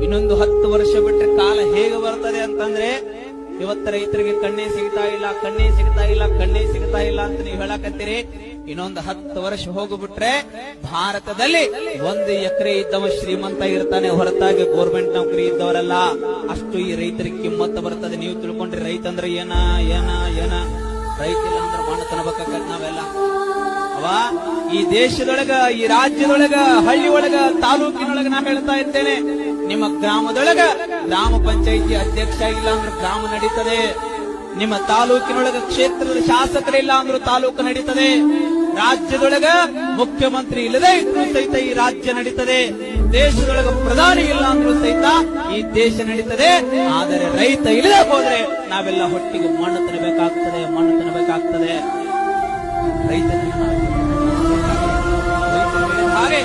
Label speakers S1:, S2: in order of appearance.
S1: ಇನ್ನೊಂದು 10 ವರ್ಷ ಬಿಟ್ರೆ ಕಾಲ ಹೇಗೆ ಬರ್ತದೆ ಅಂತಂದ್ರೆ, ಇವತ್ತು ರೈತರಿಗೆ ಕಣ್ಣೇ ಸಿಗ್ತಾ ಇಲ್ಲ, ಕಣ್ಣೇ ಸಿಗ್ತಾ ಇಲ್ಲ, ಕಣ್ಣೇ ಸಿಗ್ತಾ ಇಲ್ಲ ಅಂತ ನೀವು ಹೇಳಕತ್ತೀರಿ. ಇನ್ನೊಂದು 10 ವರ್ಷ ಹೋಗ್ಬಿಟ್ರೆ ಭಾರತದಲ್ಲಿ 1 ಎಕರೆ ಇದ್ದವ ಶ್ರೀಮಂತ ಇರ್ತಾನೆ, ಹೊರತಾಗಿ ಗೋರ್ಮೆಂಟ್ ನೌಕರಿ ಇದ್ದವರಲ್ಲ. ಅಷ್ಟು ಈ ರೈತರಿಗೆ ಕಿಮ್ಮತ್ತು ಬರ್ತದೆ. ನೀವು ತಿಳ್ಕೊಂಡ್ರಿ ರೈತ ಅಂದ್ರೆ ಏನ ಏನ ಏನ ರೈತ ಇಲ್ಲ ಅಂದ್ರೆ ಮಣ್ಣು ತನಬೇಕಾಗತ್ ನಾವೆಲ್ಲ ಅವಾ. ಈ ದೇಶದೊಳಗ, ಈ ರಾಜ್ಯದೊಳಗ, ಹಳ್ಳಿ ಒಳಗ, ತಾಲೂಕಿನೊಳಗ ನಾ ಹೇಳ್ತಾ ಇದ್ದೇನೆ, ನಿಮ್ಮ ಗ್ರಾಮದೊಳಗ ಗ್ರಾಮ ಪಂಚಾಯಿತಿ ಅಧ್ಯಕ್ಷ ಇಲ್ಲ ಅಂದ್ರೆ ಗ್ರಾಮ ನಡೀತದೆ. ನಿಮ್ಮ ತಾಲೂಕಿನೊಳಗ ಕ್ಷೇತ್ರದ ಶಾಸಕರಿಲ್ಲ ಅಂದ್ರೂ ತಾಲೂಕು ನಡೀತದೆ. ರಾಜ್ಯದೊಳಗ ಮುಖ್ಯಮಂತ್ರಿ ಇಲ್ಲದೆ ಇದ್ರೂ ಸಹಿತ ಈ ರಾಜ್ಯ ನಡೀತದೆ. ದೇಶದೊಳಗ ಪ್ರಧಾನಿ ಇಲ್ಲ ಅಂದ್ರೂ ಸಹಿತ ಈ ದೇಶ ನಡೀತದೆ. ಆದರೆ ರೈತ ಇಲ್ಲದೆ ಹೋದ್ರೆ ನಾವೆಲ್ಲ ಹೊಟ್ಟಿಗೆ ಮಣ್ಣು ತಿನ್ನಬೇಕಾಗ್ತದೆ, ಮಣ್ಣು ತಿನ್ನಬೇಕಾಗ್ತದೆ. ರೈತ ಹಾಗೆ